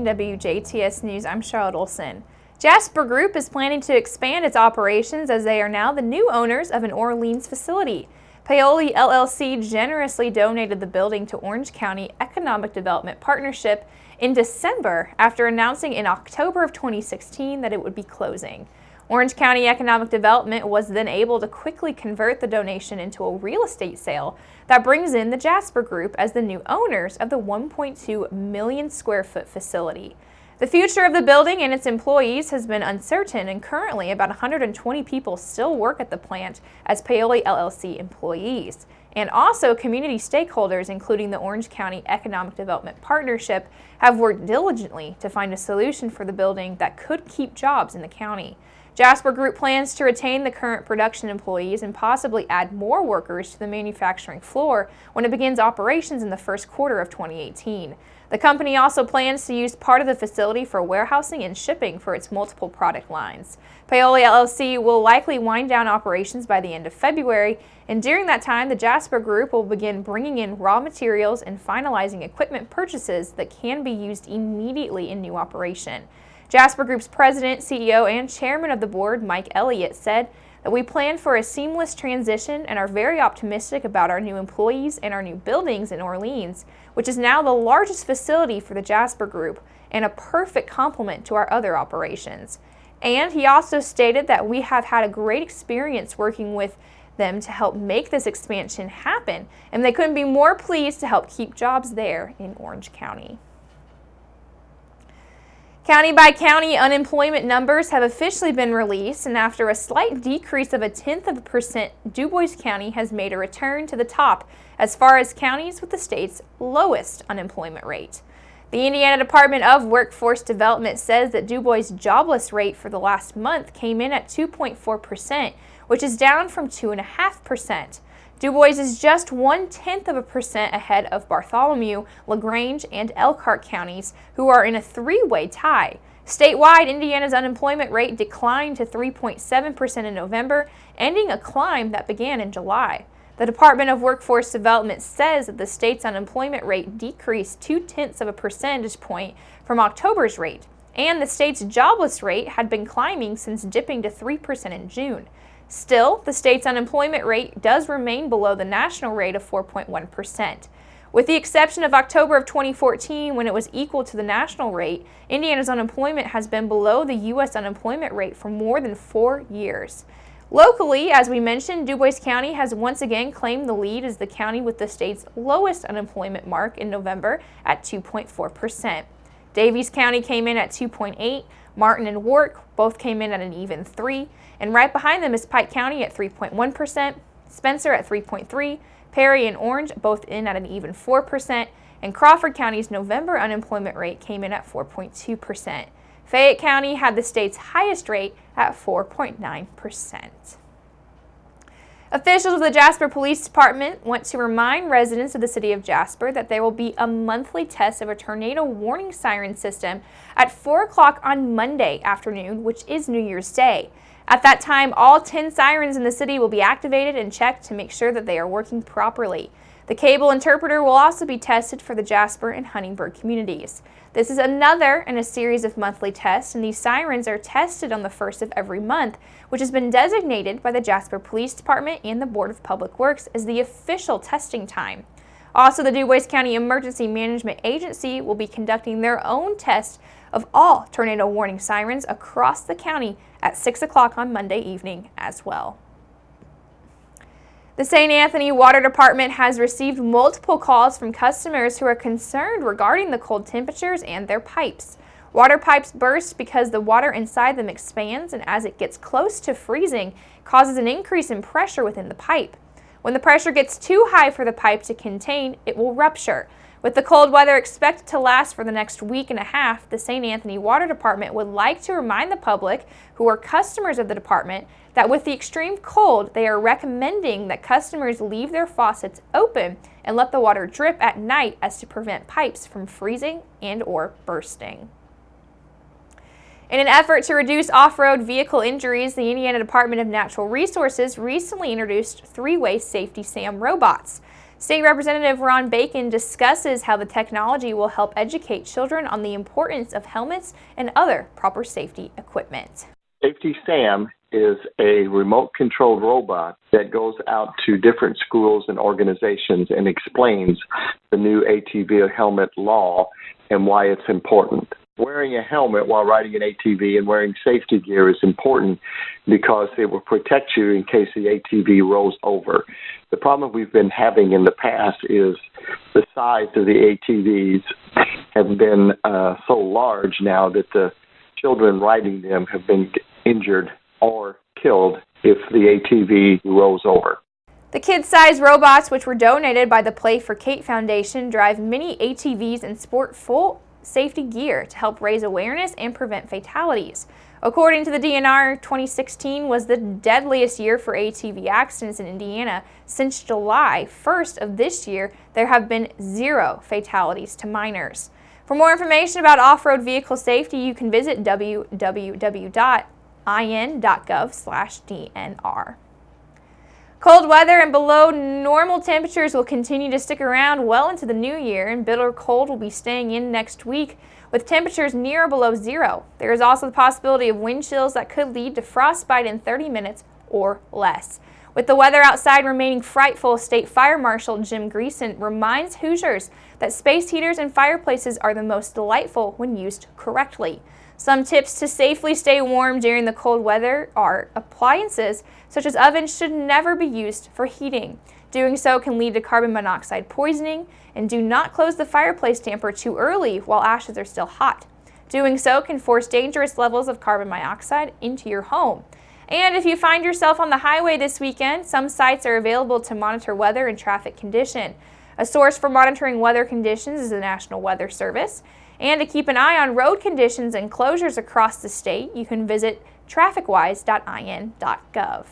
watching WJTS News. I'm Charlotte Olson. Jasper Group is planning to expand its operations as they are now the new owners of an Orleans facility. Paoli LLC generously donated the building to Orange County Economic Development Partnership in December after announcing in October of 2016 that it would be closing. Orange County Economic Development was then able to quickly convert the donation into a real estate sale that brings in the Jasper Group as the new owners of the 1.2 million square foot facility. The future of the building and its employees has been uncertain, and currently about 120 people still work at the plant as Paoli LLC employees. And also community stakeholders, including the Orange County Economic Development Partnership, have worked diligently to find a solution for the building that could keep jobs in the county. Jasper Group plans to retain the current production employees and possibly add more workers to the manufacturing floor when it begins operations in the first quarter of 2018. The company also plans to use part of the facility for warehousing and shipping for its multiple product lines. Paoli LLC will likely wind down operations by the end of February, and during that time, the Jasper Group will begin bringing in raw materials and finalizing equipment purchases that can be used immediately in new operation. Jasper Group's president, CEO, and chairman of the board, Mike Elliott, said that we plan for a seamless transition and are very optimistic about our new employees and our new buildings in Orleans, which is now the largest facility for the Jasper Group and a perfect complement to our other operations. And he also stated that we have had a great experience working with them to help make this expansion happen, and they couldn't be more pleased to help keep jobs there in Orange County. County by county unemployment numbers have officially been released, and after a slight decrease of 0.1%, DuBois County has made a return to the top as far as counties with the state's lowest unemployment rate. The Indiana Department of Workforce Development says that DuBois' jobless rate for the last month came in at 2.4%, which is down from 2.5%. DuBois is just 0.1% ahead of Bartholomew, LaGrange, and Elkhart counties, who are in a three-way tie. Statewide, Indiana's unemployment rate declined to 3.7% in November, ending a climb that began in July. The Department of Workforce Development says that the state's unemployment rate decreased 0.2 percentage point from October's rate, and the state's jobless rate had been climbing since dipping to 3% in June. Still, the state's unemployment rate does remain below the national rate of 4.1%. With the exception of October of 2014, when it was equal to the national rate, Indiana's unemployment has been below the U.S. unemployment rate for more than 4 years. Locally, as we mentioned, DuBois County has once again claimed the lead as the county with the state's lowest unemployment mark in November at 2.4%. Daviess County came in at 2.8%, Martin and Warwick both came in at an even 3%, and right behind them is Pike County at 3.1%, Spencer at 3.3%, Perry and Orange both in at an even 4%, and Crawford County's November unemployment rate came in at 4.2%. Fayette County had the state's highest rate at 4.9%. Officials of the Jasper Police Department want to remind residents of the city of Jasper that there will be a monthly test of a tornado warning siren system at 4 o'clock on Monday afternoon, which is New Year's Day. At that time, all 10 sirens in the city will be activated and checked to make sure that they are working properly. The cable interpreter will also be tested for the Jasper and Huntingburg communities. This is another in a series of monthly tests, and these sirens are tested on the first of every month, which has been designated by the Jasper Police Department and the Board of Public Works as the official testing time. Also, the DuBois County Emergency Management Agency will be conducting their own test of all tornado warning sirens across the county at 6 o'clock on Monday evening as well. The St. Anthony Water Department has received multiple calls from customers who are concerned regarding the cold temperatures and their pipes. Water pipes burst because the water inside them expands, and as it gets close to freezing, causes an increase in pressure within the pipe. When the pressure gets too high for the pipe to contain, it will rupture. With the cold weather expected to last for the next week and a half, the St. Anthony Water Department would like to remind the public, who are customers of the department, that with the extreme cold, they are recommending that customers leave their faucets open and let the water drip at night as to prevent pipes from freezing and/or bursting. In an effort to reduce off-road vehicle injuries, the Indiana Department of Natural Resources recently introduced three-way Safety SAM robots. State Representative Ron Bacon discusses how the technology will help educate children on the importance of helmets and other proper safety equipment. Safety Sam is a remote-controlled robot that goes out to different schools and organizations and explains the new ATV helmet law and why it's important. Wearing a helmet while riding an ATV and wearing safety gear is important because it will protect you in case the ATV rolls over. The problem we've been having in the past is the size of the ATVs have been so large now that the children riding them have been injured or killed if the ATV rolls over. The kid-sized robots, which were donated by the Play for Kate Foundation, drive mini ATVs and sport full safety gear to help raise awareness and prevent fatalities. According to the DNR, 2016 was the deadliest year for ATV accidents in Indiana. Since July 1st of this year, there have been 0 fatalities to minors. For more information about off-road vehicle safety, you can visit www.in.gov/DNR. Cold weather and below normal temperatures will continue to stick around well into the new year, and bitter cold will be staying in next week with temperatures near or below 0. There is also the possibility of wind chills that could lead to frostbite in 30 minutes or less. With the weather outside remaining frightful, State Fire Marshal Jim Greason reminds Hoosiers that space heaters and fireplaces are the most delightful when used correctly. Some tips to safely stay warm during the cold weather are appliances such as ovens should never be used for heating. Doing so can lead to carbon monoxide poisoning, and do not close the fireplace damper too early while ashes are still hot. Doing so can force dangerous levels of carbon monoxide into your home. And if you find yourself on the highway this weekend, some sites are available to monitor weather and traffic condition. A source for monitoring weather conditions is the National Weather Service. And to keep an eye on road conditions and closures across the state, you can visit trafficwise.in.gov.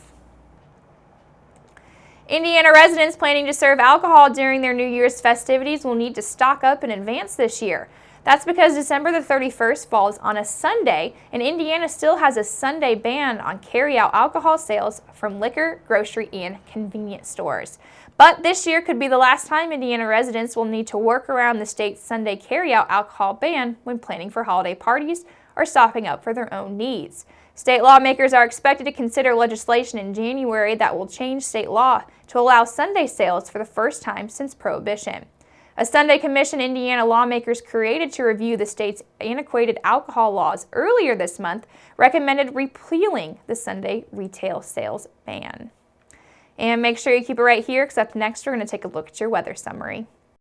Indiana residents planning to serve alcohol during their New Year's festivities will need to stock up in advance this year. That's because December the 31st falls on a Sunday, and Indiana still has a Sunday ban on carry-out alcohol sales from liquor, grocery, and convenience stores. But this year could be the last time Indiana residents will need to work around the state's Sunday carry-out alcohol ban when planning for holiday parties or stocking up for their own needs. State lawmakers are expected to consider legislation in January that will change state law to allow Sunday sales for the first time since Prohibition. A Sunday commission Indiana lawmakers created to review the state's antiquated alcohol laws earlier this month recommended repealing the Sunday retail sales ban. And make sure you keep it right here, because up next we're going to take a look at your weather summary.